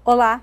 Olá!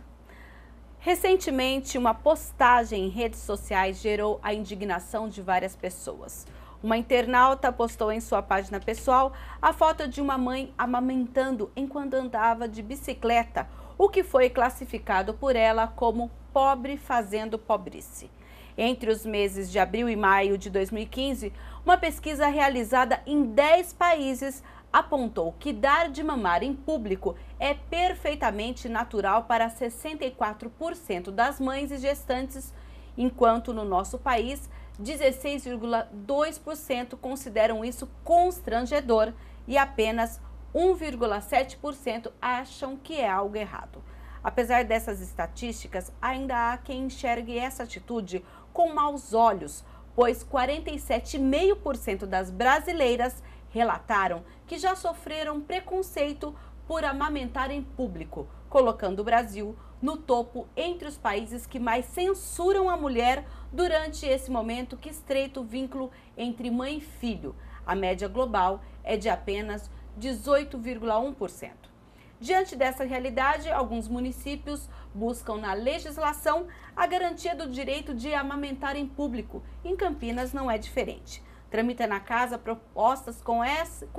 Recentemente, uma postagem em redes sociais gerou a indignação de várias pessoas. Uma internauta postou em sua página pessoal a foto de uma mãe amamentando enquanto andava de bicicleta, o que foi classificado por ela como pobre fazendo pobrice. Entre os meses de abril e maio de 2015, uma pesquisa realizada em 10 países apontou que dar de mamar em público é perfeitamente natural para 64% das mães e gestantes, enquanto no nosso país 16,2% consideram isso constrangedor e apenas 1,7% acham que é algo errado. Apesar dessas estatísticas, ainda há quem enxergue essa atitude com maus olhos, pois 47,5% das brasileiras relataram que já sofreram preconceito por amamentar em público, colocando o Brasil no topo entre os países que mais censuram a mulher durante esse momento que estreita o vínculo entre mãe e filho. A média global é de apenas 18,1%. Diante dessa realidade, alguns municípios buscam na legislação a garantia do direito de amamentar em público. Em Campinas não é diferente. Tramita na casa propostas com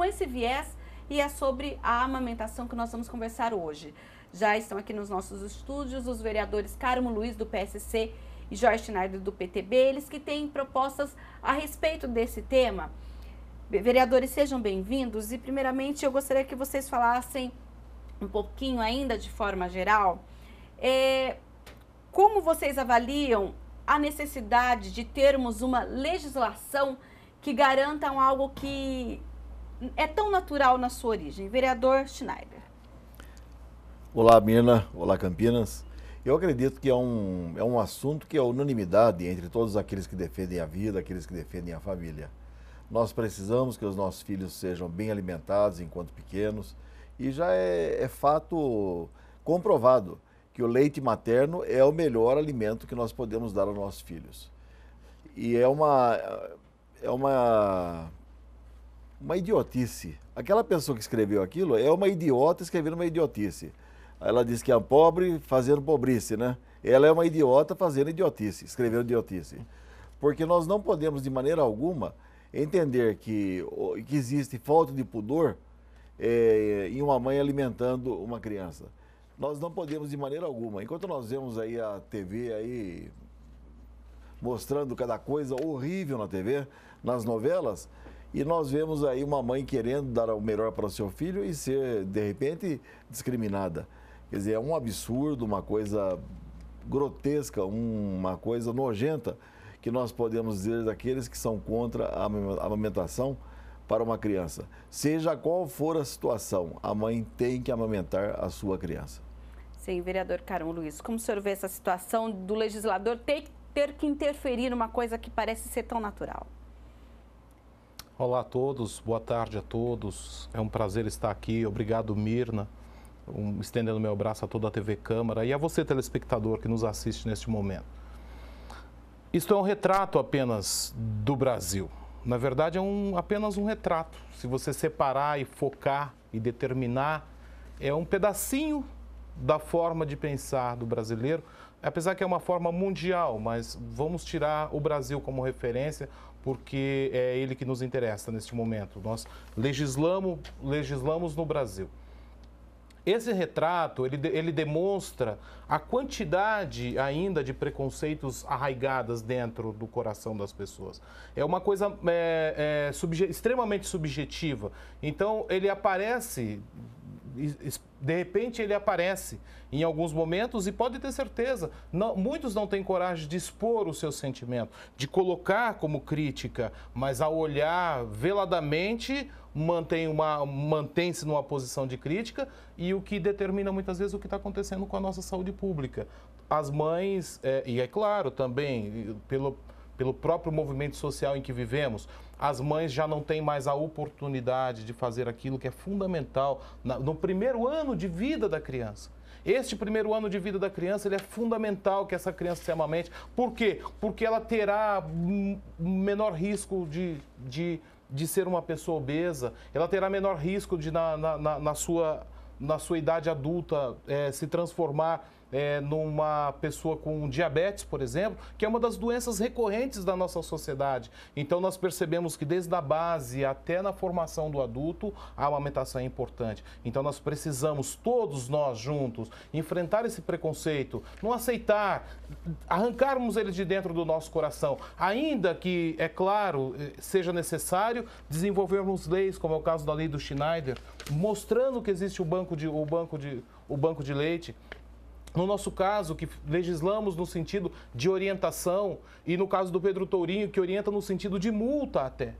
esse viés e é sobre a amamentação que nós vamos conversar hoje. Já estão aqui nos nossos estúdios os vereadores Carmo Luiz, do PSC, e Jorge Schneider, do PTB, eles que têm propostas a respeito desse tema. Vereadores, sejam bem-vindos e, primeiramente, eu gostaria que vocês falassem um pouquinho ainda de forma geral, como vocês avaliam a necessidade de termos uma legislação que garantam algo que é tão natural na sua origem? Vereador Schneider. Olá, Mirna. Olá, Campinas. Eu acredito que é um assunto que é unanimidade entre todos aqueles que defendem a vida, aqueles que defendem a família. Nós precisamos que os nossos filhos sejam bem alimentados enquanto pequenos e já é fato comprovado que o leite materno é o melhor alimento que nós podemos dar aos nossos filhos. E é uma idiotice. Aquela pessoa que escreveu aquilo é uma idiota escrevendo uma idiotice. Ela diz que é pobre fazendo pobrice, né? Ela é uma idiota fazendo idiotice, escrevendo idiotice. Porque nós não podemos, de maneira alguma, entender que existe falta de pudor em uma mãe alimentando uma criança. Nós não podemos, de maneira alguma. Enquanto nós vemos aí a TV aí mostrando cada coisa horrível na TV, nas novelas, e nós vemos aí uma mãe querendo dar o melhor para o seu filho e ser, de repente, discriminada. Quer dizer, é um absurdo, uma coisa grotesca, uma coisa nojenta que nós podemos dizer daqueles que são contra a amamentação para uma criança. Seja qual for a situação, a mãe tem que amamentar a sua criança. Sim, vereador Carmo Luiz, como o senhor vê essa situação do legislador ter que interferir numa coisa que parece ser tão natural? Olá a todos, boa tarde a todos. É um prazer estar aqui. Obrigado, Mirna, estendendo meu abraço a toda a TV Câmara e a você, telespectador, que nos assiste neste momento. Isto é um retrato apenas do Brasil. Na verdade, é apenas um retrato. Se você separar e focar e determinar, é um pedacinho da forma de pensar do brasileiro, apesar que é uma forma mundial, mas vamos tirar o Brasil como referência, porque é ele que nos interessa neste momento. Nós legislamos no Brasil. Esse retrato, ele demonstra a quantidade ainda de preconceitos arraigadas dentro do coração das pessoas. É uma coisa extremamente subjetiva. Então, ele aparece, de repente ele aparece em alguns momentos e pode ter certeza, muitos não têm coragem de expor o seu sentimento, de colocar como crítica, mas ao olhar veladamente mantém-se numa posição de crítica e o que determina muitas vezes o que está acontecendo com a nossa saúde pública. As mães, e é claro também, pelo próprio movimento social em que vivemos, as mães já não têm mais a oportunidade de fazer aquilo que é fundamental no primeiro ano de vida da criança. Este primeiro ano de vida da criança, ele é fundamental que essa criança se amamente. Por quê? Porque ela terá menor risco de ser uma pessoa obesa, ela terá menor risco de, na sua na sua idade adulta, se transformar numa pessoa com diabetes, por exemplo, que é uma das doenças recorrentes da nossa sociedade. Então, nós percebemos que desde a base até na formação do adulto, a amamentação é importante. Então, nós precisamos, todos nós juntos, enfrentar esse preconceito, não aceitar, arrancarmos ele de dentro do nosso coração, ainda que, é claro, seja necessário desenvolvermos leis, como é o caso da lei do Schneider, mostrando que existe o banco de leite. No nosso caso, que legislamos no sentido de orientação, e no caso do Pedro Tourinho, que orienta no sentido de multa até.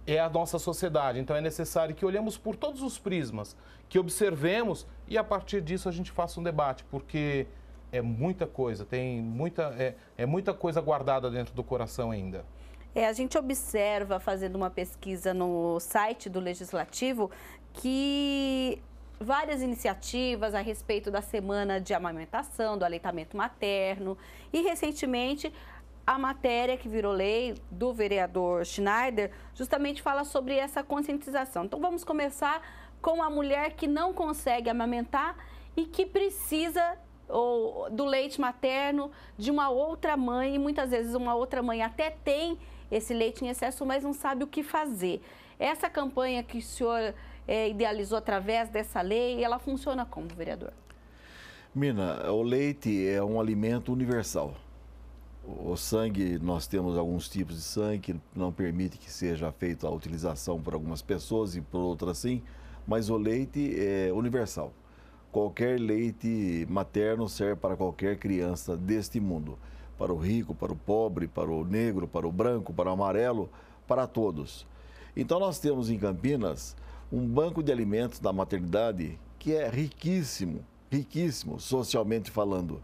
É a nossa sociedade, então é necessário que olhemos por todos os prismas, que observemos e a partir disso a gente faça um debate, porque é muita coisa, muita coisa guardada dentro do coração ainda. A gente observa, fazendo uma pesquisa no site do Legislativo, que várias iniciativas a respeito da semana de amamentação, do aleitamento materno e, recentemente, a matéria que virou lei do vereador Schneider justamente fala sobre essa conscientização. Então, vamos começar com a mulher que não consegue amamentar e que precisa do leite materno de uma outra mãe, e muitas vezes uma outra mãe até tem esse leite em excesso, mas não sabe o que fazer. Essa campanha que o senhor idealizou através dessa lei, ela funciona como, vereador? Mina, o leite é um alimento universal. O sangue, nós temos alguns tipos de sangue que não permite que seja feita a utilização por algumas pessoas e por outras sim, mas o leite é universal. Qualquer leite materno serve para qualquer criança deste mundo. Para o rico, para o pobre, para o negro, para o branco, para o amarelo, para todos. Então nós temos em Campinas um banco de alimentos da maternidade que é riquíssimo, riquíssimo, socialmente falando.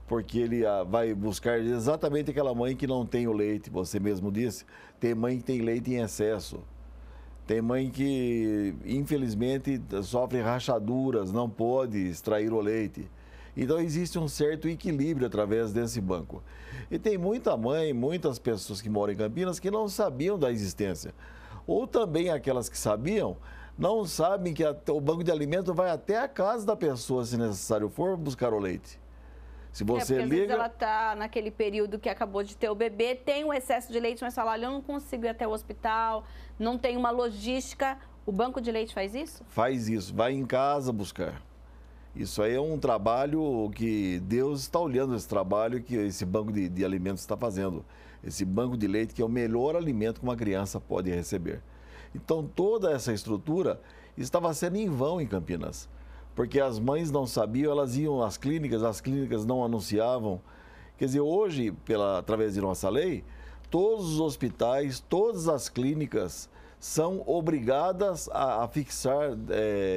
Porque ele vai buscar exatamente aquela mãe que não tem o leite, você mesmo disse. Tem mãe que tem leite em excesso. Tem mãe que, infelizmente, sofre rachaduras, não pode extrair o leite. Então, existe um certo equilíbrio através desse banco. E tem muita mãe, muitas pessoas que moram em Campinas que não sabiam da existência. Ou também aquelas que sabiam, não sabem que o banco de alimento vai até a casa da pessoa, se necessário for, buscar o leite. Se você porque liga... às vezes ela está naquele período que acabou de ter o bebê, tem um excesso de leite, mas fala, olha, eu não consigo ir até o hospital, não tem uma logística. O banco de leite faz isso? Faz isso, vai em casa buscar. Isso aí é um trabalho que Deus está olhando, esse trabalho que esse banco de alimentos está fazendo. Esse banco de leite que é o melhor alimento que uma criança pode receber. Então, toda essa estrutura estava sendo em vão em Campinas. Porque as mães não sabiam, elas iam às clínicas, as clínicas não anunciavam. Quer dizer, hoje, através de nossa lei, todos os hospitais, todas as clínicas são obrigadas a fixar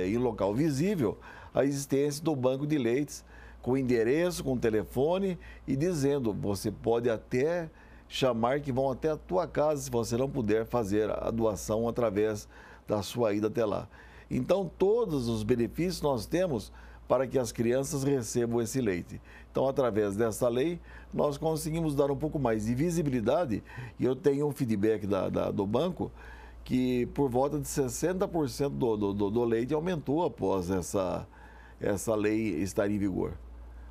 em local visível a existência do banco de leites, com endereço, com telefone e dizendo, você pode até chamar que vão até a tua casa se você não puder fazer a doação através da sua ida até lá. Então, todos os benefícios nós temos para que as crianças recebam esse leite. Então, através dessa lei, nós conseguimos dar um pouco mais de visibilidade e eu tenho um feedback do banco que por volta de 60% do leite aumentou após essa lei estar em vigor.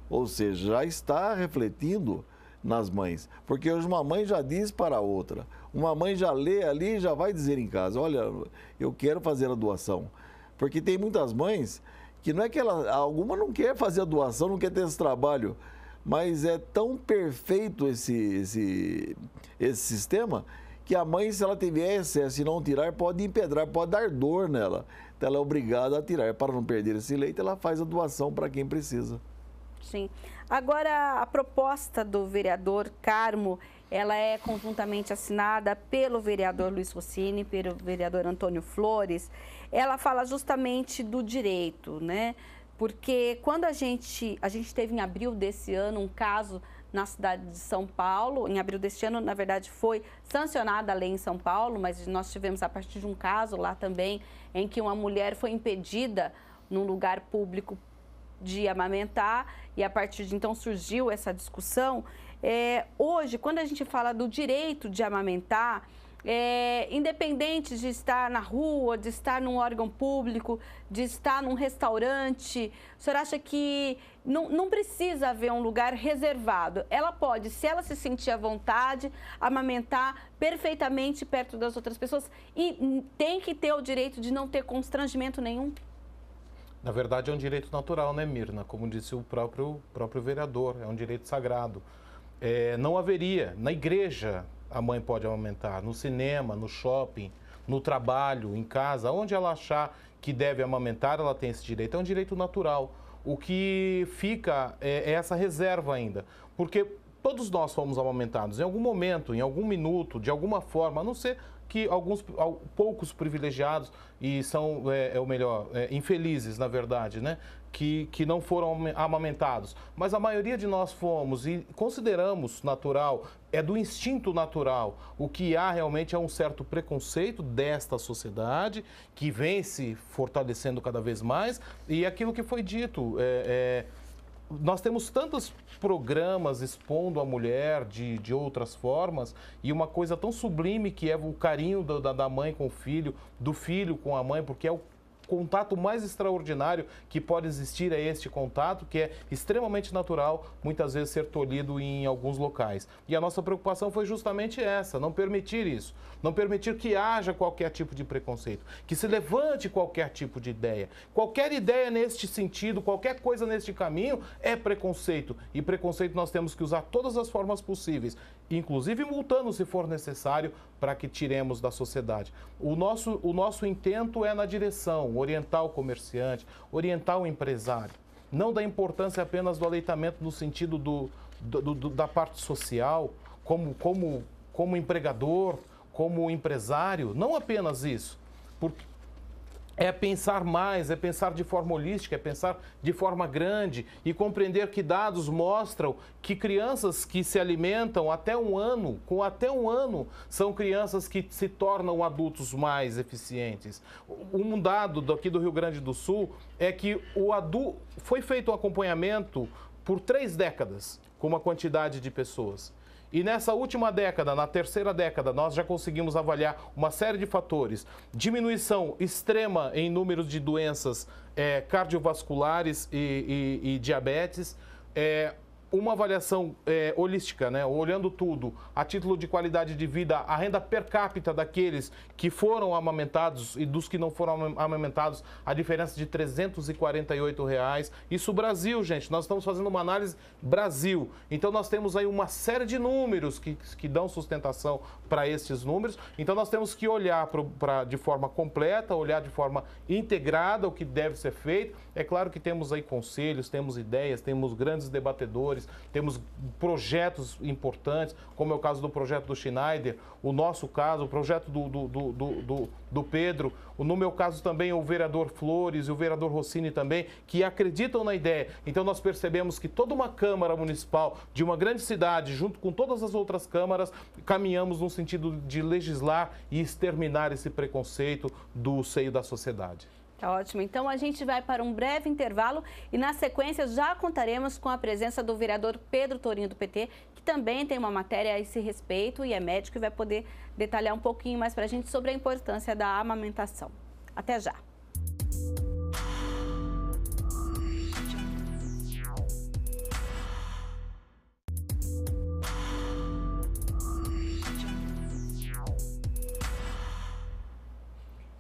Ou seja, já está refletindo nas mães. Porque hoje uma mãe já diz para a outra, uma mãe já lê ali e já vai dizer em casa, olha, eu quero fazer a doação. Porque tem muitas mães que não é que alguma não quer fazer a doação, não quer ter esse trabalho, mas é tão perfeito esse sistema que a mãe, se ela tiver excesso e não tirar, pode empedrar, pode dar dor nela. Então ela é obrigada a tirar. Para não perder esse leite, ela faz a doação para quem precisa. Sim. Agora, a proposta do vereador Carmo, ela é conjuntamente assinada pelo vereador Luiz Rossini, pelo vereador Antônio Flores. Ela fala justamente do direito, né? Porque quando a gente teve em abril desse ano um caso na cidade de São Paulo, em abril deste ano, na verdade, foi sancionada a lei em São Paulo, mas nós tivemos a partir de um caso lá também, em que uma mulher foi impedida num lugar público de amamentar, e a partir de então surgiu essa discussão. Hoje, quando a gente fala do direito de amamentar, independente de estar na rua, de estar num órgão público, de estar num restaurante, o senhor acha que não precisa haver um lugar reservado? Ela pode, se ela se sentir à vontade, amamentar perfeitamente perto das outras pessoas e tem que ter o direito de não ter constrangimento nenhum? Na verdade, é um direito natural, né, Mirna? Como disse o próprio vereador, é um direito sagrado. Não haveria, na igreja, a mãe pode amamentar, no cinema, no shopping, no trabalho, em casa, onde ela achar que deve amamentar, ela tem esse direito. É um direito natural. O que fica é essa reserva ainda, porque todos nós fomos amamentados em algum momento, em algum minuto, de alguma forma, a não ser que poucos privilegiados e são, infelizes, na verdade, né? Que não foram amamentados. Mas a maioria de nós fomos e consideramos natural, é do instinto natural. O que há realmente é um certo preconceito desta sociedade que vem se fortalecendo cada vez mais e aquilo que foi dito, nós temos tantos programas expondo a mulher de outras formas e uma coisa tão sublime que é o carinho da mãe com o filho, do filho com a mãe, porque é o contato mais extraordinário que pode existir, é este contato, que é extremamente natural, muitas vezes ser tolhido em alguns locais. E a nossa preocupação foi justamente essa, não permitir isso, não permitir que haja qualquer tipo de preconceito, que se levante qualquer tipo de ideia. Qualquer ideia neste sentido, qualquer coisa neste caminho é preconceito. E preconceito nós temos que usar todas as formas possíveis, inclusive multando se for necessário, para que tiremos da sociedade. O nosso intento é na direção, orientar o comerciante, orientar o empresário. Não da importância apenas do aleitamento no sentido da parte social, como empregador, como empresário, não apenas isso. Porque é pensar mais, é pensar de forma holística, é pensar de forma grande e compreender que dados mostram que crianças que se alimentam com até um ano, são crianças que se tornam adultos mais eficientes. Um dado aqui do Rio Grande do Sul é que foi feito um acompanhamento por 3 décadas com uma quantidade de pessoas. E nessa última década, na terceira década, nós já conseguimos avaliar uma série de fatores. Diminuição extrema em números de doenças cardiovasculares e diabetes. Uma avaliação holística, né? Olhando tudo, a título de qualidade de vida, a renda per capita daqueles que foram amamentados e dos que não foram amamentados, a diferença de R$ 348. Isso Brasil, gente, nós estamos fazendo uma análise Brasil. Então nós temos aí uma série de números que dão sustentação para esses números. Então nós temos que olhar de forma completa, olhar de forma integrada o que deve ser feito. É claro que temos aí conselhos, temos ideias, temos grandes debatedores, temos projetos importantes, como é o caso do projeto do Schneider, o nosso caso, o projeto do Pedro, no meu caso também o vereador Flores e o vereador Rossini também, que acreditam na ideia. Então nós percebemos que toda uma Câmara Municipal de uma grande cidade, junto com todas as outras câmaras, caminhamos no sentido de legislar e exterminar esse preconceito do seio da sociedade. Tá ótimo. Então a gente vai para um breve intervalo e na sequência já contaremos com a presença do vereador Pedro Torinho do PT, que também tem uma matéria a esse respeito e é médico e vai poder detalhar um pouquinho mais para a gente sobre a importância da amamentação. Até já.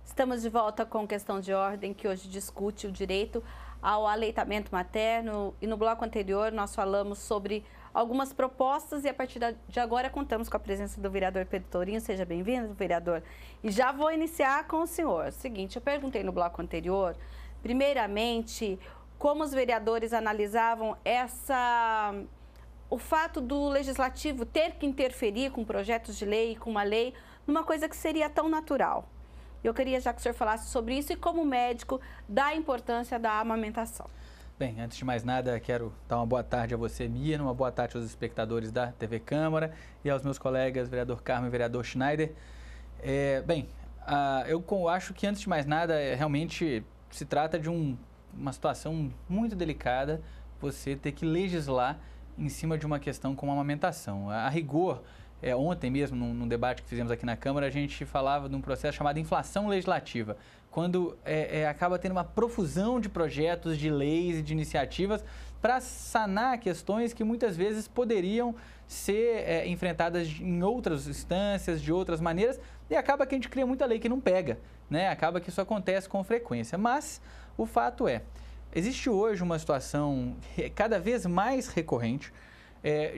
Estamos de volta com Questão de Ordem, que hoje discute o direito ao aleitamento materno. E no bloco anterior nós falamos sobre algumas propostas e a partir de agora contamos com a presença do vereador Pedro Torinho. Seja bem-vindo, vereador. E já vou iniciar com o senhor. Seguinte, eu perguntei no bloco anterior, primeiramente, como os vereadores analisavam o fato do legislativo ter que interferir com projetos de lei, com uma lei, numa coisa que seria tão natural. Eu queria já que o senhor falasse sobre isso e, como médico, da importância da amamentação. Bem, antes de mais nada, quero dar uma boa tarde a você, Mirna, uma boa tarde aos espectadores da TV Câmara e aos meus colegas, vereador Carmo e vereador Schneider. Eu acho que, antes de mais nada, realmente se trata de uma situação muito delicada, você ter que legislar em cima de uma questão como a amamentação. A rigor, ontem mesmo, num debate que fizemos aqui na Câmara, a gente falava de um processo chamado inflação legislativa, quando acaba tendo uma profusão de projetos, de leis e de iniciativas para sanar questões que muitas vezes poderiam ser enfrentadas em outras instâncias, de outras maneiras, e acaba que a gente cria muita lei que não pega, né? Acaba que isso acontece com frequência. Mas o fato existe hoje uma situação cada vez mais recorrente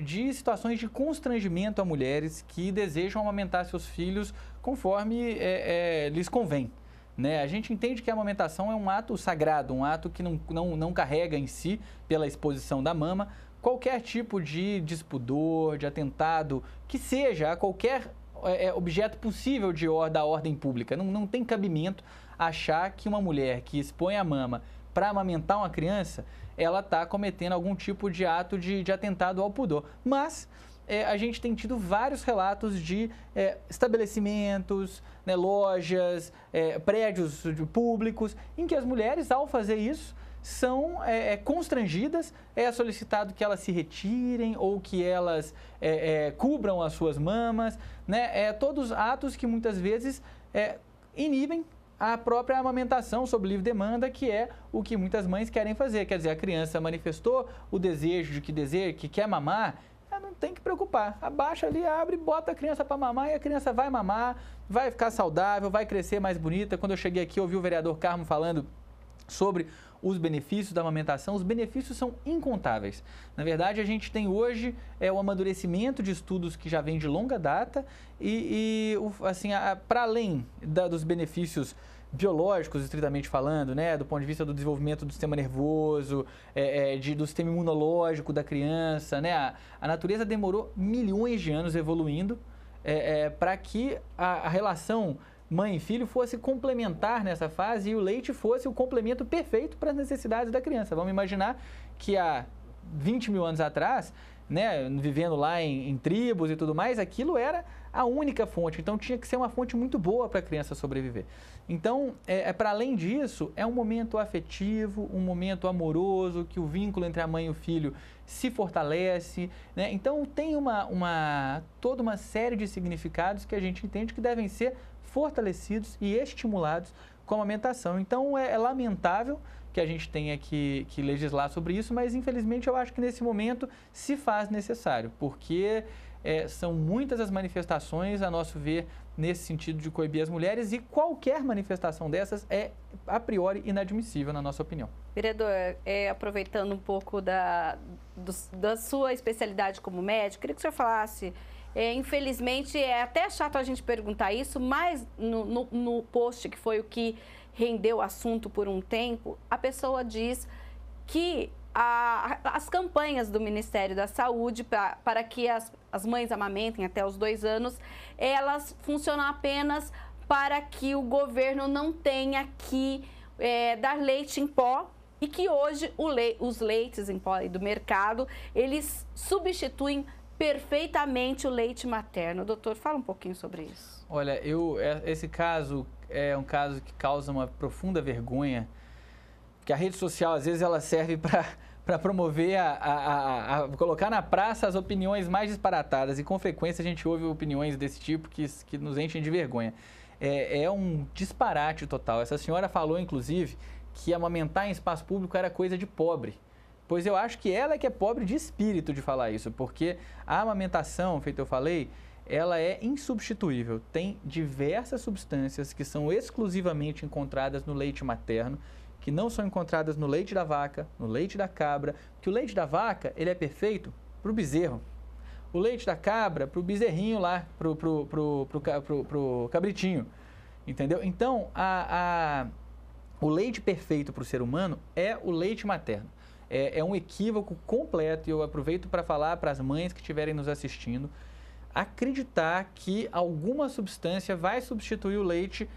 de situações de constrangimento a mulheres que desejam amamentar seus filhos conforme lhes convém. Né? A gente entende que a amamentação é um ato sagrado, um ato que não carrega em si, pela exposição da mama, qualquer tipo de despudor, de atentado, que seja a qualquer objeto possível da ordem pública. Não tem cabimento achar que uma mulher que expõe a mama para amamentar uma criança, ela está cometendo algum tipo de ato de atentado ao pudor. Mas a gente tem tido vários relatos de estabelecimentos, né, lojas, prédios públicos, em que as mulheres, ao fazer isso, são constrangidas, é solicitado que elas se retirem ou que elas cubram as suas mamas, né? Todos atos que muitas vezes inibem a própria amamentação sob livre demanda, que é o que muitas mães querem fazer. Quer dizer, a criança manifestou o desejo que quer mamar, não tem que preocupar. Abaixa ali, abre, bota a criança para mamar e a criança vai mamar, vai ficar saudável, vai crescer mais bonita. Quando eu cheguei aqui, eu ouvi o vereador Carmo falando sobre os benefícios da amamentação. Os benefícios são incontáveis. Na verdade, a gente tem hoje o amadurecimento de estudos que já vem de longa data assim, para além dos benefícios biológicos, estritamente falando, né, do ponto de vista do desenvolvimento do sistema nervoso, do sistema imunológico da criança, né, a natureza demorou milhões de anos evoluindo para que a relação mãe e filho fosse complementar nessa fase e o leite fosse o complemento perfeito para as necessidades da criança. Vamos imaginar que há 20 mil anos atrás, né, vivendo lá em tribos e tudo mais, aquilo era a única fonte, então tinha que ser uma fonte muito boa para a criança sobreviver. Então, para além disso, é um momento afetivo, um momento amoroso, que o vínculo entre a mãe e o filho se fortalece, né? Então tem toda uma série de significados que a gente entende que devem ser fortalecidos e estimulados com a amamentação. Então é lamentável que a gente tenha que legislar sobre isso, mas infelizmente eu acho que nesse momento se faz necessário, porque são muitas as manifestações, a nosso ver, nesse sentido de coibir as mulheres, e qualquer manifestação dessas é, a priori, inadmissível, na nossa opinião. Vereador, aproveitando um pouco da sua especialidade como médico, queria que o senhor falasse, infelizmente, é até chato a gente perguntar isso, mas no post, que foi o que rendeu o assunto por um tempo, a pessoa diz que as campanhas do Ministério da Saúde para que as mães amamentem até os 2 anos, elas funcionam apenas para que o governo não tenha que dar leite em pó e que hoje os leites em pó do mercado, eles substituem perfeitamente o leite materno. Doutor, fala um pouquinho sobre isso. Olha, esse caso é um caso que causa uma profunda vergonha, porque a rede social, às vezes, ela serve para promover, colocar na praça as opiniões mais disparatadas, e com frequência a gente ouve opiniões desse tipo que nos enchem de vergonha. É um disparate total. Essa senhora falou, inclusive, que amamentar em espaço público era coisa de pobre. Pois eu acho que ela é que é pobre de espírito de falar isso, porque a amamentação, feito eu falei, ela é insubstituível. Tem diversas substâncias que são exclusivamente encontradas no leite materno, que não são encontradas no leite da vaca, no leite da cabra, que o leite da vaca, ele é perfeito para o bezerro. O leite da cabra, para o bezerrinho lá, pro cabritinho, entendeu? Então, o leite perfeito para o ser humano é o leite materno. É um equívoco completo, e eu aproveito para falar para as mães que estiverem nos assistindo, acreditar que alguma substância vai substituir o leite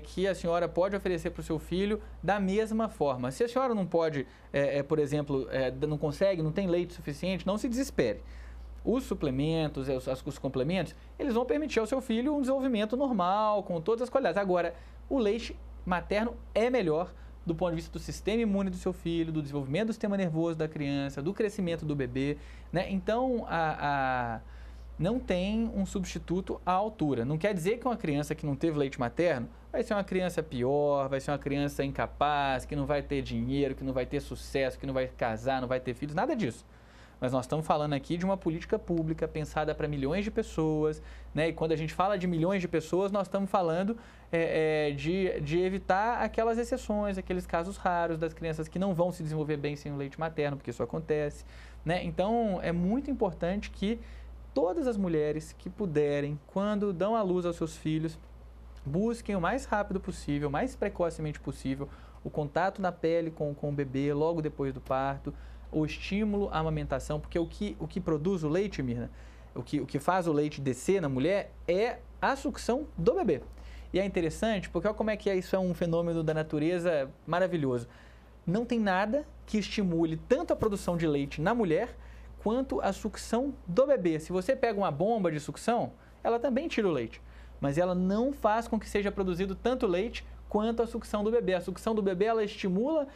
que a senhora pode oferecer para o seu filho da mesma forma. Se a senhora não pode, por exemplo, não consegue, não tem leite suficiente, não se desespere. Os suplementos, os complementos, eles vão permitir ao seu filho um desenvolvimento normal, com todas as qualidades. Agora, o leite materno é melhor do ponto de vista do sistema imune do seu filho, do desenvolvimento do sistema nervoso da criança, do crescimento do bebê, né? Então, não tem um substituto à altura. Não quer dizer que uma criança que não teve leite materno vai ser uma criança pior, vai ser uma criança incapaz, que não vai ter dinheiro, que não vai ter sucesso, que não vai casar, não vai ter filhos, nada disso. Mas nós estamos falando aqui de uma política pública pensada para milhões de pessoas, né? E quando a gente fala de milhões de pessoas, nós estamos falando de evitar aquelas exceções, aqueles casos raros das crianças que não vão se desenvolver bem sem o leite materno, porque isso acontece, né? Então, é muito importante que todas as mulheres que puderem, quando dão à luz aos seus filhos, busquem o mais rápido possível, o mais precocemente possível, o contato na pele com o bebê logo depois do parto, o estímulo à amamentação, porque o que produz o leite, Mirna, o que faz o leite descer na mulher é a sucção do bebê. E é interessante, porque olha como é que isso é um fenômeno da natureza maravilhoso. Não tem nada que estimule tanto a produção de leite na mulher quanto a sucção do bebê. Se você pega uma bomba de sucção, ela também tira o leite, mas ela não faz com que seja produzido tanto leite quanto a sucção do bebê. A sucção do bebê, ela estimula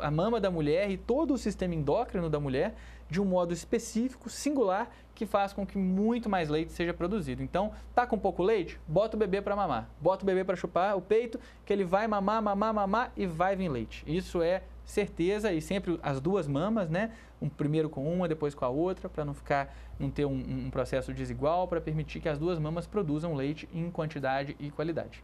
a mama da mulher e todo o sistema endócrino da mulher de um modo específico, singular, que faz com que muito mais leite seja produzido. Então, tá com pouco leite? Bota o bebê para mamar. Bota o bebê para chupar o peito, que ele vai mamar e vai vir leite. Isso é certeza, e sempre as duas mamas, né? Primeiro com uma, depois com a outra, para não ter um processo desigual, para permitir que as duas mamas produzam leite em quantidade e qualidade.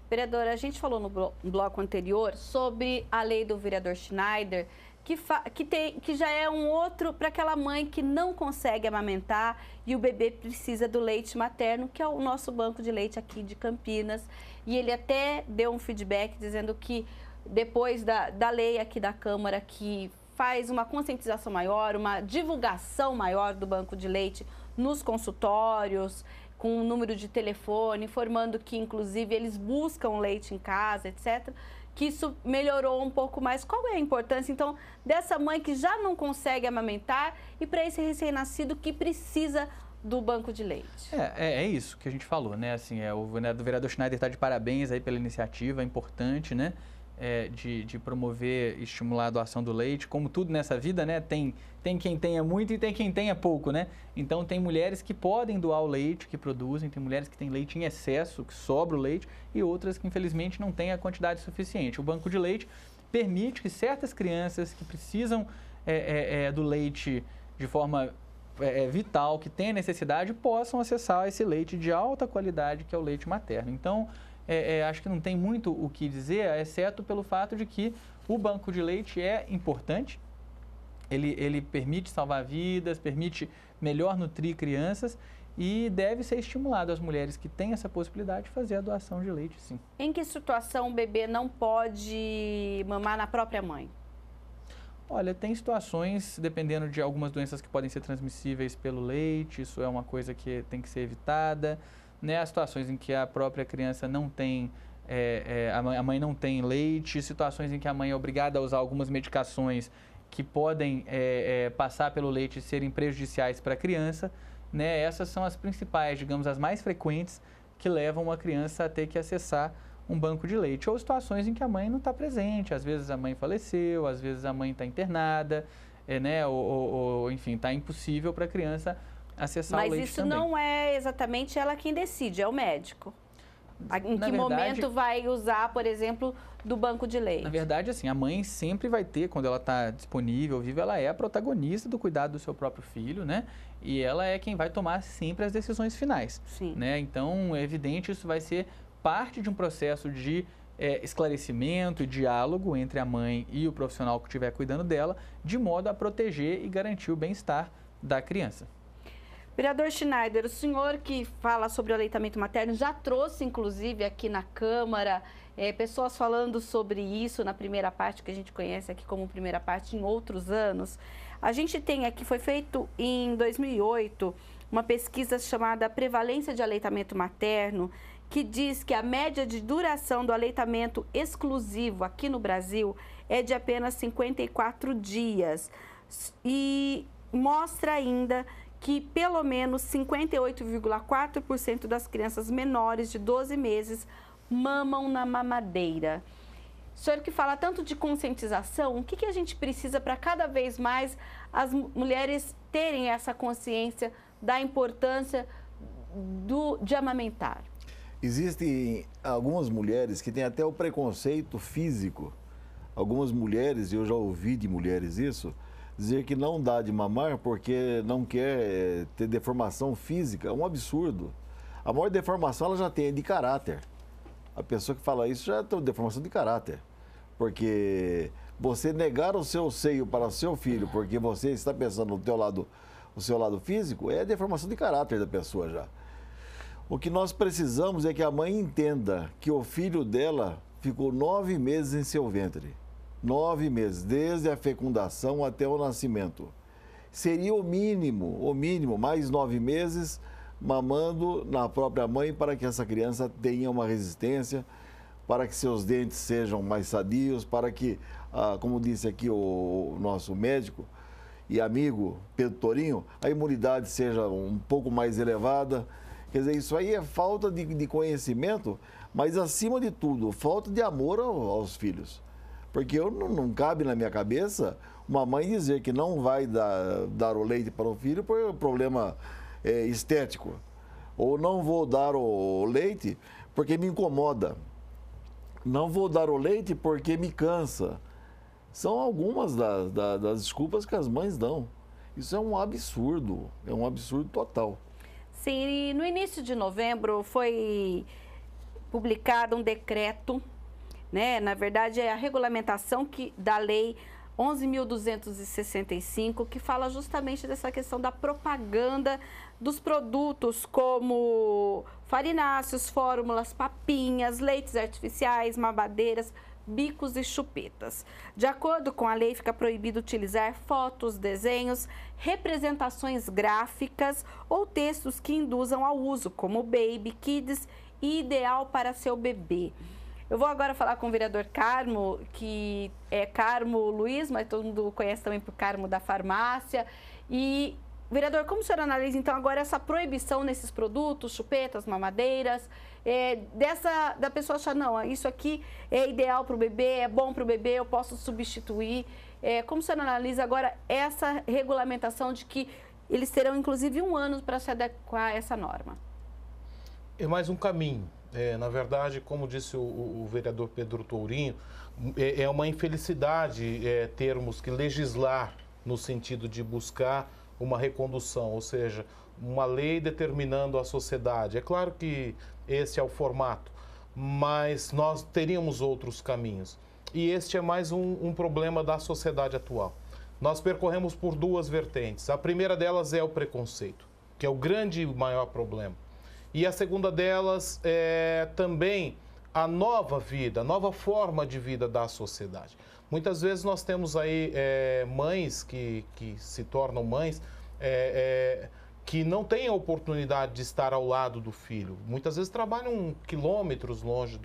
Vereadora, a gente falou no bloco anterior sobre a lei do vereador Schneider, que já é um outro para aquela mãe que não consegue amamentar e o bebê precisa do leite materno, que é o nosso banco de leite aqui de Campinas. E ele até deu um feedback dizendo que depois da lei aqui da Câmara, que faz uma conscientização maior, uma divulgação maior do banco de leite nos consultórios, com um número de telefone, informando que, inclusive, eles buscam leite em casa, etc., que isso melhorou um pouco mais. Qual é a importância, então, dessa mãe que já não consegue amamentar e para esse recém-nascido que precisa do banco de leite? É isso que a gente falou, né? Assim, o vereador Schneider está de parabéns aí pela iniciativa, é importante, né? De promover e estimular a doação do leite. Como tudo nessa vida, né? Tem quem tenha muito e tem quem tenha pouco, né? Então, tem mulheres que podem doar o leite que produzem, tem mulheres que têm leite em excesso, que sobra o leite, e outras que, infelizmente, não têm a quantidade suficiente. O banco de leite permite que certas crianças que precisam do leite de forma vital, que têm necessidade, possam acessar esse leite de alta qualidade, que é o leite materno. Então, acho que não tem muito o que dizer, exceto pelo fato de que o banco de leite é importante, ele permite salvar vidas, permite melhor nutrir crianças e deve ser estimulado as mulheres que têm essa possibilidade de fazer a doação de leite, sim. Em que situação o bebê não pode mamar na própria mãe? Olha, tem situações, dependendo de algumas doenças que podem ser transmissíveis pelo leite, isso é uma coisa que tem que ser evitada. Né, as situações em que a própria criança não tem, a mãe não tem leite, situações em que a mãe é obrigada a usar algumas medicações que podem passar pelo leite e serem prejudiciais para a criança, né, essas são as principais, digamos, as mais frequentes que levam uma criança a ter que acessar um banco de leite. Ou situações em que a mãe não está presente, às vezes a mãe faleceu, às vezes a mãe está internada, né, ou enfim, está impossível para a criança acessar o leite. Mas isso também. Não é exatamente ela quem decide, é o médico. Em que momento vai usar, por exemplo, do banco de leite? Na verdade, assim, a mãe sempre vai ter, quando ela está disponível, viva, ela é a protagonista do cuidado do seu próprio filho, né? E ela é quem vai tomar sempre as decisões finais. Sim. Né? Então, é evidente, isso vai ser parte de um processo de esclarecimento e diálogo entre a mãe e o profissional que estiver cuidando dela, de modo a proteger e garantir o bem-estar da criança. Vereador Schneider, o senhor que fala sobre o aleitamento materno já trouxe, inclusive, aqui na Câmara, pessoas falando sobre isso na primeira parte, que a gente conhece aqui como primeira parte, em outros anos. A gente tem aqui, foi feito em 2008, uma pesquisa chamada Prevalência de Aleitamento Materno, que diz que a média de duração do aleitamento exclusivo aqui no Brasil é de apenas 54 dias. E mostra ainda que pelo menos 58,4% das crianças menores de 12 meses mamam na mamadeira. O senhor que fala tanto de conscientização, o que a gente precisa para cada vez mais as mulheres terem essa consciência da importância de amamentar? Existem algumas mulheres que têm até o preconceito físico. Algumas mulheres, eu já ouvi de mulheres isso, dizer que não dá de mamar porque não quer ter deformação física. É um absurdo. A maior deformação ela já tem é de caráter. A pessoa que fala isso já tem deformação de caráter. Porque você negar o seu seio para o seu filho porque você está pensando no seu lado físico, é a deformação de caráter da pessoa já. O que nós precisamos é que a mãe entenda que o filho dela ficou 9 meses em seu ventre. 9 meses, desde a fecundação até o nascimento. Seria o mínimo, mais 9 meses mamando na própria mãe para que essa criança tenha uma resistência, para que seus dentes sejam mais sadios, para que, como disse aqui o nosso médico e amigo Pedro Torinho, a imunidade seja um pouco mais elevada. Quer dizer, isso aí é falta de conhecimento, mas acima de tudo, falta de amor aos filhos. Porque não cabe na minha cabeça uma mãe dizer que não vai dar o leite para o filho por problema estético. Ou não vou dar o leite porque me incomoda. Não vou dar o leite porque me cansa. São algumas das desculpas que as mães dão. Isso é um absurdo total. Sim, e no início de novembro foi publicado um decreto, né? Na verdade, é a regulamentação da Lei 11.265, que fala justamente dessa questão da propaganda dos produtos como farináceos, fórmulas, papinhas, leites artificiais, mamadeira, bicos e chupetas. De acordo com a lei, fica proibido utilizar fotos, desenhos, representações gráficas ou textos que induzam ao uso, como baby, kids e ideal para seu bebê. Eu vou agora falar com o vereador Carmo, que é Carmo Luiz, mas todo mundo conhece também por Carmo da farmácia. E, vereador, como o senhor analisa, então, agora essa proibição nesses produtos, chupetas, mamadeiras, da pessoa achar, não, isso aqui é ideal para o bebê, é bom para o bebê, eu posso substituir. Como o senhor analisa agora essa regulamentação de que eles terão, inclusive, 1 ano para se adequar a essa norma? É mais um caminho. Na verdade, como disse o vereador Pedro Tourinho, é uma infelicidade termos que legislar no sentido de buscar uma recondução, ou seja, uma lei determinando a sociedade. É claro que esse é o formato, mas nós teríamos outros caminhos. E este é mais um problema da sociedade atual. Nós percorremos por 2 vertentes. A primeira delas é o preconceito, que é o grande e maior problema. E a segunda delas é também a nova vida, a nova forma de vida da sociedade. Muitas vezes nós temos aí mães que se tornam mães que não têm a oportunidade de estar ao lado do filho. Muitas vezes trabalham quilômetros longe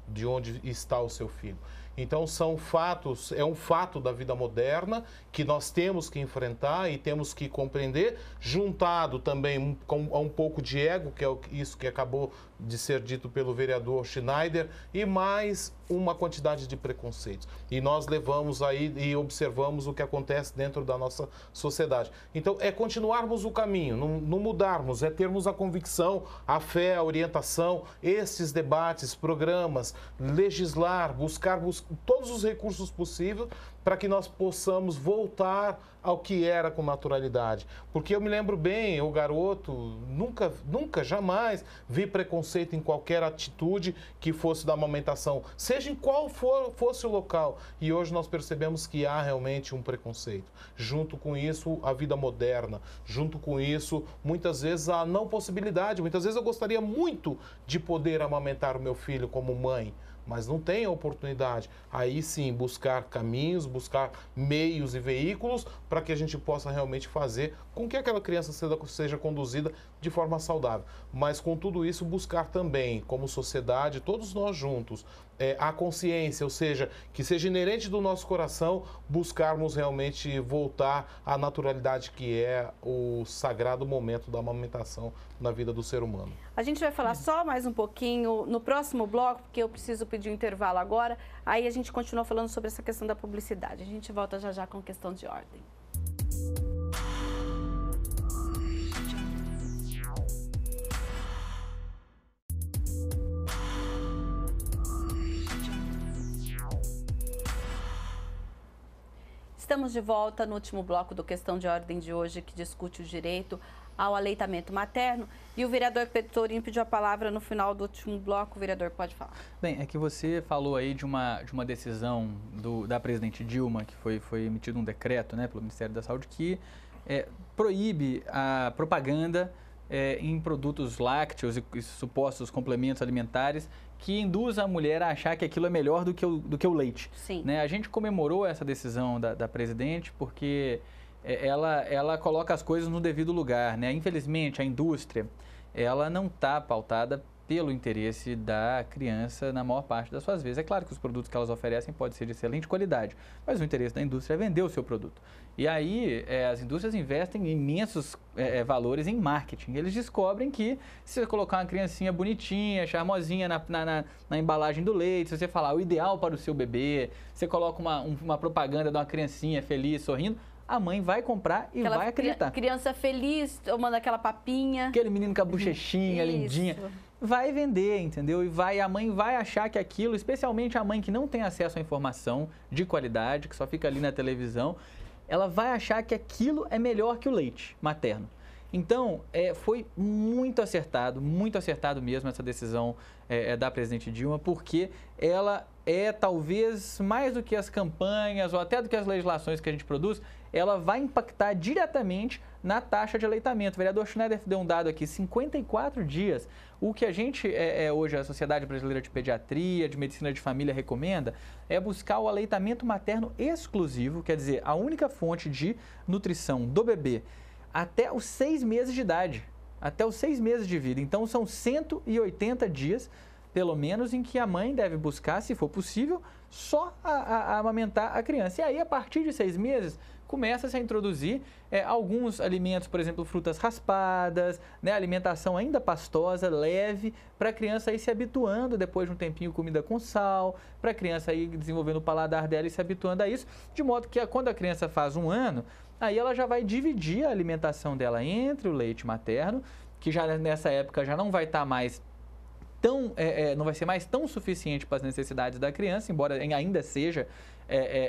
de onde está o seu filho. Então, são fatos, é um fato da vida moderna que nós temos que enfrentar e temos que compreender, juntado também a um pouco de ego, que é isso que acabou de ser dito pelo vereador Schneider, e mais uma quantidade de preconceitos. E nós levamos aí e observamos o que acontece dentro da nossa sociedade. Então, é continuarmos o caminho, não mudarmos, é termos a convicção, a fé, a orientação, esses debates, programas, legislar, buscar todos os recursos possíveis para que nós possamos voltar ao que era com naturalidade. Porque eu me lembro bem, o garoto, nunca, jamais vi preconceito em qualquer atitude que fosse da amamentação, seja em qual fosse o local. E hoje nós percebemos que há realmente um preconceito. Junto com isso, a vida moderna. Junto com isso, muitas vezes, a não possibilidade. Muitas vezes eu gostaria muito de poder amamentar o meu filho como mãe, mas não tem a oportunidade. Aí sim, buscar caminhos, buscar meios e veículos para que a gente possa realmente fazer com que aquela criança seja conduzida de forma saudável. Mas com tudo isso, buscar também, como sociedade, todos nós juntos, a consciência, ou seja, que seja inerente do nosso coração, buscarmos realmente voltar à naturalidade que é o sagrado momento da amamentação na vida do ser humano. A gente vai falar só mais um pouquinho no próximo bloco, porque eu preciso pedir um intervalo agora. Aí a gente continua falando sobre essa questão da publicidade. A gente volta já com questão de ordem. Estamos de volta no último bloco do Questão de Ordem de hoje, que discute o direito ao aleitamento materno. E o vereador Pedro Tourinho pediu a palavra no final do último bloco. O vereador pode falar. Bem, é que você falou aí de uma decisão da presidente Dilma, que foi emitido um decreto, né, pelo Ministério da Saúde, que proíbe a propaganda em produtos lácteos e supostos complementos alimentares que induz a mulher a achar que aquilo é melhor do que o leite. Sim. Né? A gente comemorou essa decisão da presidente porque ela coloca as coisas no devido lugar. Né? Infelizmente, a indústria ela não está pautada pelo interesse da criança na maior parte das suas vezes. É claro que os produtos que elas oferecem podem ser de excelente qualidade, mas o interesse da indústria é vender o seu produto. E aí as indústrias investem imensos valores em marketing. Eles descobrem que se você colocar uma criancinha bonitinha, charmosinha na embalagem do leite, se você falar o ideal para o seu bebê, você coloca uma propaganda de uma criancinha feliz, sorrindo, a mãe vai comprar e vai acreditar. Criança feliz, tomando aquela papinha. Aquele menino com a bochechinha, lindinha. Vai vender, entendeu? E a mãe vai achar que aquilo, especialmente a mãe que não tem acesso à informação de qualidade, que só fica ali na televisão, ela vai achar que aquilo é melhor que o leite materno. Então, foi muito acertado mesmo essa decisão da presidente Dilma, porque ela talvez mais do que as campanhas ou até do que as legislações que a gente produz, ela vai impactar diretamente na taxa de aleitamento. O vereador Schneider deu um dado aqui, 54 dias. O que a gente, hoje, a Sociedade Brasileira de Pediatria, de Medicina de Família recomenda, é buscar o aleitamento materno exclusivo, quer dizer, a única fonte de nutrição do bebê até os 6 meses de idade, até os 6 meses de vida. Então, são 180 dias, pelo menos, em que a mãe deve buscar, se for possível, só a amamentar a criança. E aí, a partir de 6 meses, começa-se a introduzir alguns alimentos, por exemplo, frutas raspadas, né, alimentação ainda pastosa, leve, para a criança ir se habituando, depois de um tempinho, comida com sal, para a criança ir desenvolvendo o paladar dela e se habituando a isso, de modo que quando a criança faz 1 ano, aí ela já vai dividir a alimentação dela entre o leite materno, que já nessa época já não vai estar mais não vai ser mais tão suficiente para as necessidades da criança, embora ainda seja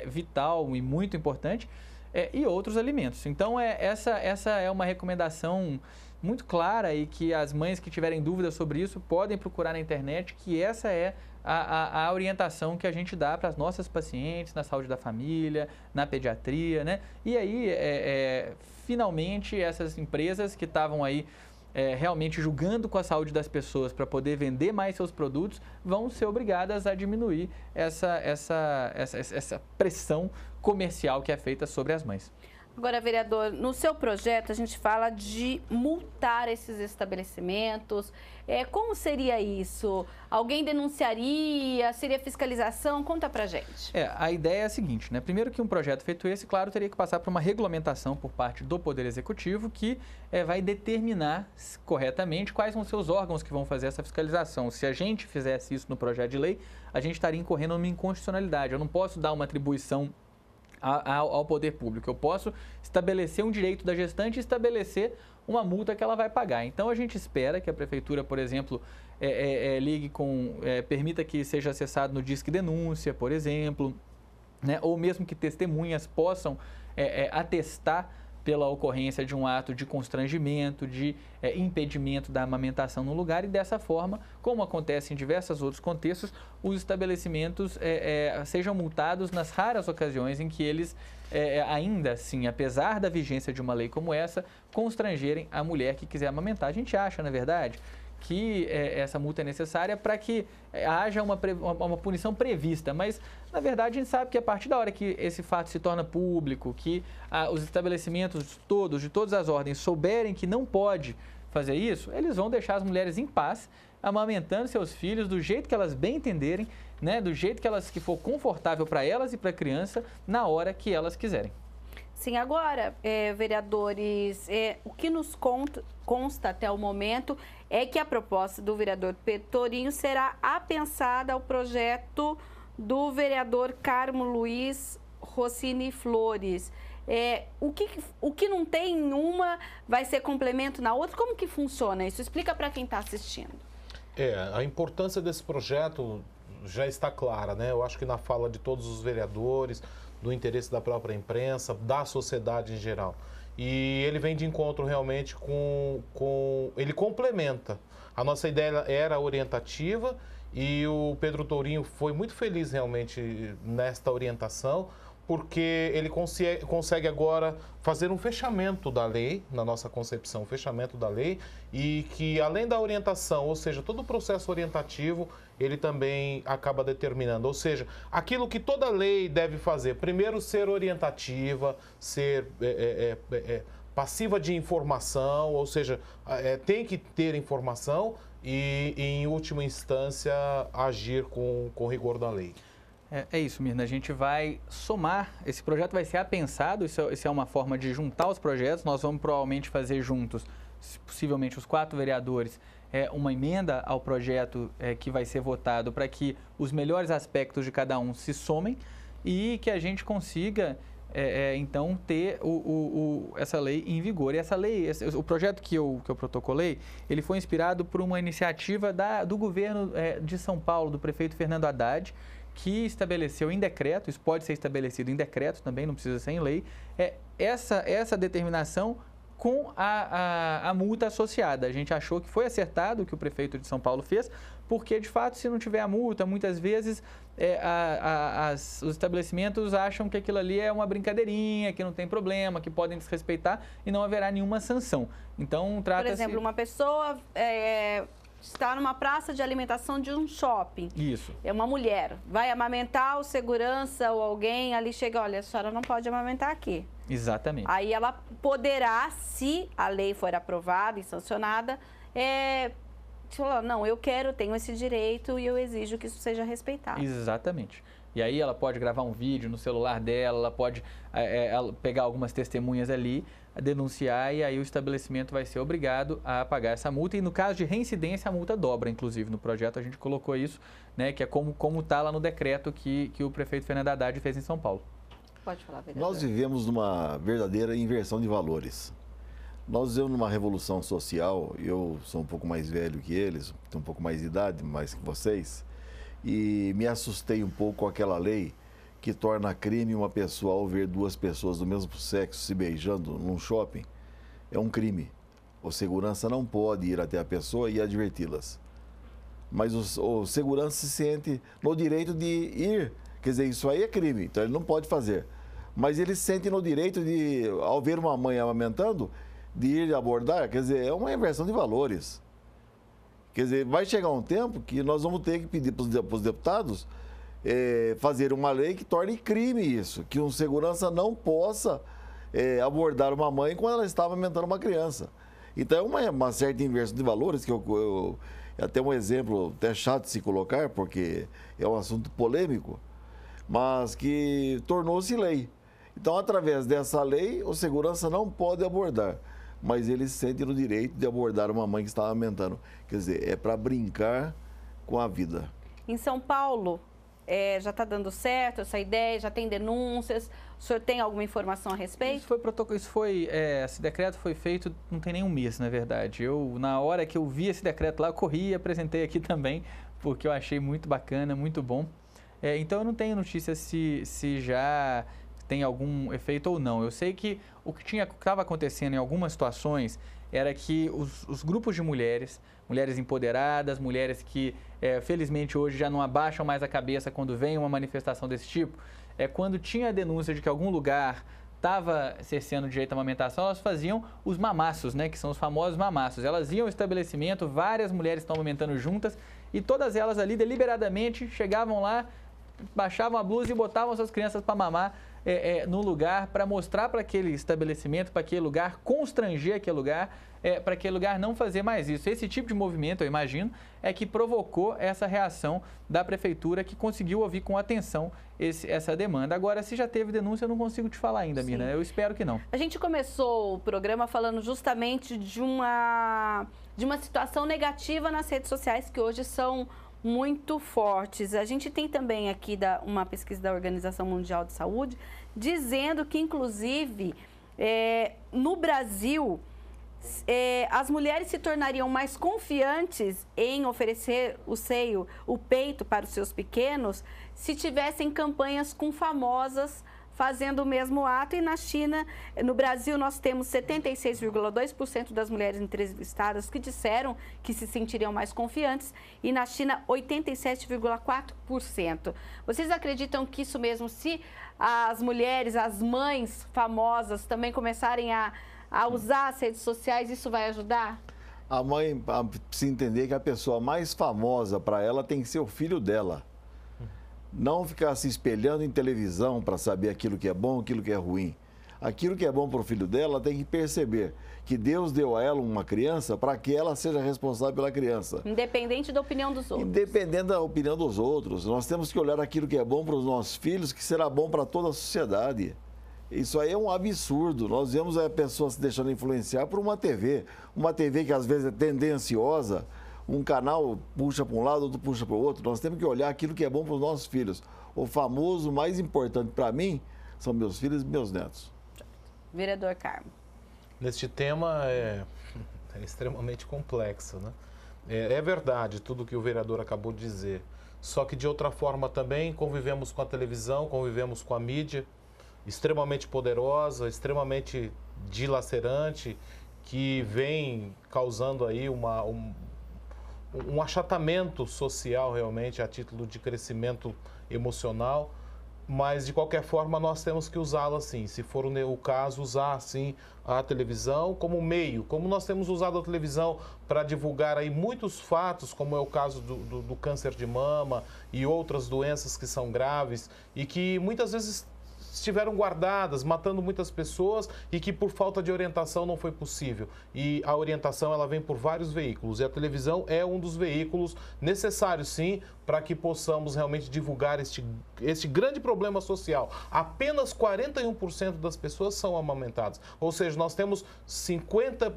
vital e muito importante, e outros alimentos. Então, essa é uma recomendação muito clara e que as mães que tiverem dúvidas sobre isso podem procurar na internet, que essa é a orientação que a gente dá para as nossas pacientes na saúde da família, na pediatria, né? E aí, finalmente, essas empresas que estavam aí realmente julgando com a saúde das pessoas para poder vender mais seus produtos, vão ser obrigadas a diminuir essa pressão comercial que é feita sobre as mães. Agora, vereador, no seu projeto a gente fala de multar esses estabelecimentos. Como seria isso? Alguém denunciaria? Seria fiscalização? Conta pra gente. A ideia é a seguinte, né? Primeiro que um projeto feito esse, claro, teria que passar por uma regulamentação por parte do Poder Executivo que vai determinar corretamente quais são os seus órgãos que vão fazer essa fiscalização. Se a gente fizesse isso no projeto de lei, a gente estaria incorrendo numa inconstitucionalidade. Eu não posso dar uma atribuição ao poder público. Eu posso estabelecer um direito da gestante e estabelecer uma multa que ela vai pagar. Então, a gente espera que a prefeitura, por exemplo, permita que seja acessado no Disque Denúncia, por exemplo, né? Ou mesmo que testemunhas possam atestar pela ocorrência de um ato de constrangimento, de impedimento da amamentação no lugar, e dessa forma, como acontece em diversos outros contextos, os estabelecimentos sejam multados nas raras ocasiões em que eles, ainda assim, apesar da vigência de uma lei como essa, constrangerem a mulher que quiser amamentar. A gente acha, na verdade, que essa multa é necessária para que haja uma punição prevista, mas na verdade a gente sabe que a partir da hora que esse fato se torna público, que os estabelecimentos todos, de todas as ordens, souberem que não pode fazer isso, eles vão deixar as mulheres em paz, amamentando seus filhos do jeito que elas bem entenderem, né, do jeito que for confortável para elas e para a criança, na hora que elas quiserem. Sim, agora, vereadores, o que nos consta até o momento é que a proposta do vereador Pedro Tourinho será apensada ao projeto do vereador Carmo Luiz Rossini Flores. O que não tem em uma vai ser complemento na outra? Como que funciona isso? Explica para quem está assistindo. A importância desse projeto já está clara, né? Eu acho que na fala de todos os vereadores, do interesse da própria imprensa, da sociedade em geral. E ele vem de encontro realmente ele complementa. A nossa ideia era orientativa e o Pedro Tourinho foi muito feliz realmente nesta orientação, porque ele consegue agora fazer um fechamento da lei, na nossa concepção, um fechamento da lei, e que além da orientação, ou seja, todo o processo orientativo, ele também acaba determinando. Ou seja, aquilo que toda lei deve fazer, primeiro ser orientativa, ser passiva de informação, ou seja, tem que ter informação e, em última instância, agir com rigor da lei. É isso, Mirna. A gente vai somar, esse projeto vai ser apensado, isso é uma forma de juntar os projetos. Nós vamos provavelmente fazer juntos, possivelmente os 4 vereadores, uma emenda ao projeto que vai ser votado para que os melhores aspectos de cada um se somem e que a gente consiga, então, ter essa lei em vigor. E essa lei, o projeto que eu protocolei, ele foi inspirado por uma iniciativa do governo de São Paulo, do prefeito Fernando Haddad, que estabeleceu em decreto, isso pode ser estabelecido em decreto também, não precisa ser em lei, essa determinação com a multa associada. A gente achou que foi acertado o que o prefeito de São Paulo fez, porque, de fato, se não tiver a multa, muitas vezes os estabelecimentos acham que aquilo ali é uma brincadeirinha, que não tem problema, que podem desrespeitar e não haverá nenhuma sanção. Então, trata-se... Por exemplo, uma pessoa está numa praça de alimentação de um shopping. Isso. É uma mulher. Vai amamentar, o segurança ou alguém ali chega, olha, a senhora não pode amamentar aqui. Exatamente. Aí ela poderá, se a lei for aprovada e sancionada, falar, não, eu tenho esse direito e eu exijo que isso seja respeitado. Exatamente. E aí ela pode gravar um vídeo no celular dela, ela pode pegar algumas testemunhas ali, denunciar, e aí o estabelecimento vai ser obrigado a pagar essa multa. E no caso de reincidência, a multa dobra, inclusive. No projeto a gente colocou isso, né, que é como está lá no decreto que o prefeito Fernando Haddad fez em São Paulo. Pode falar, vereador. Nós vivemos numa verdadeira inversão de valores. Nós vivemos numa revolução social, eu sou um pouco mais velho que eles, tenho um pouco mais de idade, mais que vocês, e me assustei um pouco com aquela lei que torna crime uma pessoa ao ver 2 pessoas do mesmo sexo se beijando num shopping. É um crime. O segurança não pode ir até a pessoa e adverti-las. Mas o segurança se sente no direito de ir. Quer dizer, isso aí é crime, então ele não pode fazer. Mas ele se sente no direito de, ao ver uma mãe amamentando, de ir abordar. Quer dizer, é uma inversão de valores. Quer dizer, vai chegar um tempo que nós vamos ter que pedir para os deputados fazer uma lei que torne crime isso, que um segurança não possa abordar uma mãe quando ela está amamentando uma criança. Então é uma certa inversão de valores, que até um exemplo até chato de se colocar, porque é um assunto polêmico, mas que tornou-se lei. Então, através dessa lei, o segurança não pode abordar, mas ele se sente no direito de abordar uma mãe que está amamentando. Quer dizer, é para brincar com a vida. Em São Paulo, já está dando certo essa ideia? Já tem denúncias? O senhor tem alguma informação a respeito? Esse decreto foi feito, não tem nem um mês, na verdade. Na hora que eu vi esse decreto lá, eu corri e apresentei aqui também, porque eu achei muito bacana, muito bom. Então, eu não tenho notícia se já tem algum efeito ou não. Eu sei que o que estava acontecendo em algumas situações era que os grupos de mulheres empoderadas, mulheres que felizmente hoje já não abaixam mais a cabeça quando vem uma manifestação desse tipo, quando tinha a denúncia de que algum lugar estava cerceando o direito à amamentação, elas faziam os mamaços, né, que são os famosos mamaços. Elas iam ao estabelecimento, várias mulheres estão amamentando juntas e todas elas ali deliberadamente chegavam lá, baixavam a blusa e botavam suas crianças para mamar no lugar, para mostrar para aquele estabelecimento, para aquele lugar, constranger aquele lugar, para aquele lugar não fazer mais isso. Esse tipo de movimento, eu imagino, é que provocou essa reação da prefeitura, que conseguiu ouvir com atenção essa demanda. Agora, se já teve denúncia, eu não consigo te falar ainda, Mirna. Eu espero que não. A gente começou o programa falando justamente de uma situação negativa nas redes sociais, que hoje são muito fortes. A gente tem também aqui uma pesquisa da Organização Mundial de Saúde, dizendo que, inclusive, no Brasil, as mulheres se tornariam mais confiantes em oferecer o peito para os seus pequenos, se tivessem campanhas com famosas fazendo o mesmo ato, e na China, no Brasil, nós temos 76,2% das mulheres entrevistadas que disseram que se sentiriam mais confiantes, e na China, 87,4%. Vocês acreditam que isso mesmo, se as mulheres, as mães famosas também começarem a usar as redes sociais, isso vai ajudar? A mãe precisa entender que a pessoa mais famosa para ela tem que ser o filho dela. Não ficar se espelhando em televisão para saber aquilo que é bom, aquilo que é ruim. Aquilo que é bom para o filho dela tem que perceber que Deus deu a ela uma criança para que ela seja responsável pela criança. Independente da opinião dos outros. Independente da opinião dos outros. Nós temos que olhar aquilo que é bom para os nossos filhos, que será bom para toda a sociedade. Isso aí é um absurdo. Nós vemos pessoas se deixando influenciar por uma TV que às vezes é tendenciosa, um canal puxa para um lado, outro puxa para o outro. Nós temos que olhar aquilo que é bom para os nossos filhos. O famoso mais importante para mim são meus filhos e meus netos. Vereador Carmo. Neste tema é extremamente complexo, né? É verdade tudo que o vereador acabou de dizer. Só que de outra forma também convivemos com a televisão, convivemos com a mídia, extremamente poderosa, extremamente dilacerante, que vem causando aí um achatamento social realmente a título de crescimento emocional, mas de qualquer forma nós temos que usá-la assim, se for o caso, usar assim a televisão como meio, como nós temos usado a televisão para divulgar aí muitos fatos, como é o caso do câncer de mama e outras doenças que são graves e que muitas vezes estiveram guardadas, matando muitas pessoas e que por falta de orientação não foi possível. E a orientação ela vem por vários veículos e a televisão é um dos veículos necessários sim para que possamos realmente divulgar este grande problema social. Apenas 41% das pessoas são amamentadas. Ou seja, nós temos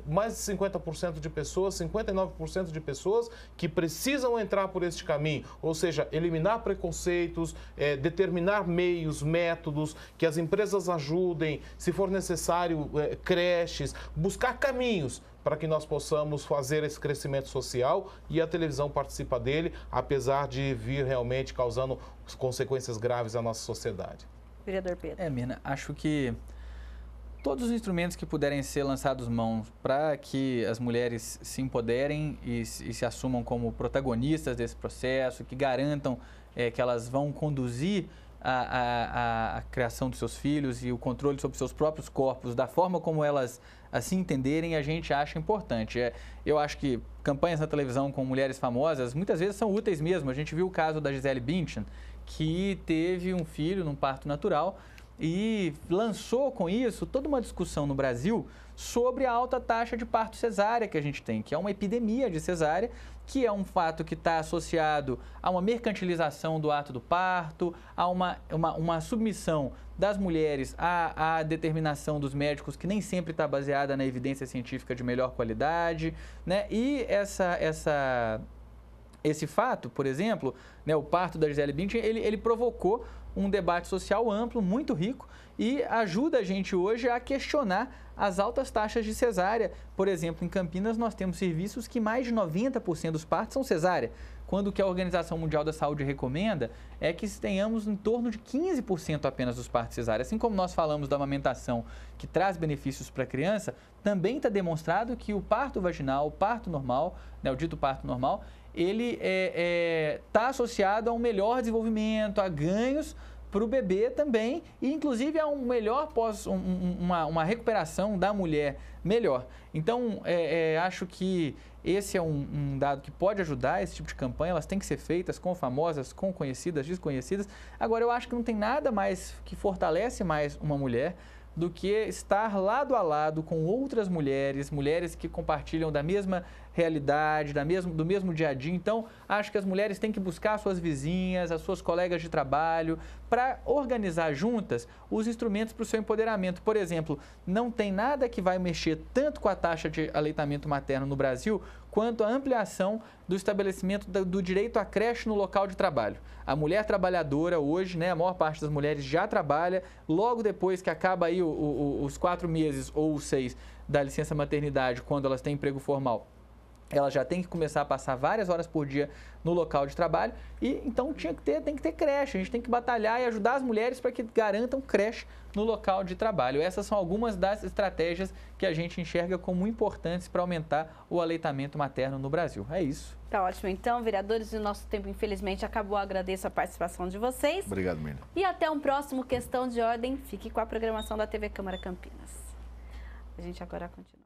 mais de 50% de pessoas, 59% de pessoas que precisam entrar por este caminho. Ou seja, eliminar preconceitos, determinar meios, métodos, que as empresas ajudem, se for necessário, creches, buscar caminhos para que nós possamos fazer esse crescimento social e a televisão participa dele, apesar de vir realmente causando consequências graves à nossa sociedade. Vereador Pedro. Mirna, acho que todos os instrumentos que puderem ser lançados mãos para que as mulheres se empoderem e se assumam como protagonistas desse processo, que garantam que elas vão conduzir a criação dos seus filhos e o controle sobre seus próprios corpos, da forma como elas assim entenderem, a gente acha importante. Eu acho que campanhas na televisão com mulheres famosas muitas vezes são úteis mesmo. A gente viu o caso da Gisele Bündchen, que teve um filho num parto natural e lançou com isso toda uma discussão no Brasil sobre a alta taxa de parto cesárea que a gente tem, que é uma epidemia de cesárea, que é um fato que está associado a uma mercantilização do ato do parto, a uma submissão das mulheres à determinação dos médicos, que nem sempre está baseada na evidência científica de melhor qualidade, né? E esse fato, por exemplo, né, o parto da Gisele Bündchen, ele provocou um debate social amplo, muito rico, e ajuda a gente hoje a questionar as altas taxas de cesárea. Por exemplo, em Campinas nós temos serviços que mais de 90% dos partos são cesárea, quando o que a Organização Mundial da Saúde recomenda é que tenhamos em torno de 15% apenas dos partos cesárea. Assim como nós falamos da amamentação, que traz benefícios para a criança, também está demonstrado que o parto vaginal, o parto normal, né, o dito parto normal, ele está associado a um melhor desenvolvimento, a ganhos para o bebê também, e inclusive a um melhor uma recuperação da mulher melhor. Então, acho que esse é um dado que pode ajudar esse tipo de campanha. Elas têm que ser feitas com famosas, com conhecidas, desconhecidas. Agora, eu acho que não tem nada mais que fortalece mais uma mulher do que estar lado a lado com outras mulheres que compartilham da mesma realidade, do mesmo dia a dia. Então, acho que as mulheres têm que buscar as suas vizinhas, as suas colegas de trabalho, para organizar juntas os instrumentos para o seu empoderamento. Por exemplo, não tem nada que vai mexer tanto com a taxa de aleitamento materno no Brasil quanto a ampliação do estabelecimento do direito à creche no local de trabalho. A mulher trabalhadora hoje, né, a maior parte das mulheres já trabalha, logo depois que acaba aí os 4 meses ou os 6 da licença maternidade, quando elas têm emprego formal, ela já tem que começar a passar várias horas por dia no local de trabalho e então tem que ter creche. A gente tem que batalhar e ajudar as mulheres para que garantam creche no local de trabalho. Essas são algumas das estratégias que a gente enxerga como importantes para aumentar o aleitamento materno no Brasil. É isso. Tá ótimo. Então, vereadores, o nosso tempo infelizmente acabou. Agradeço a participação de vocês. Obrigado, Mirna. E até um próximo Questão de Ordem. Fique com a programação da TV Câmara Campinas. A gente agora continua.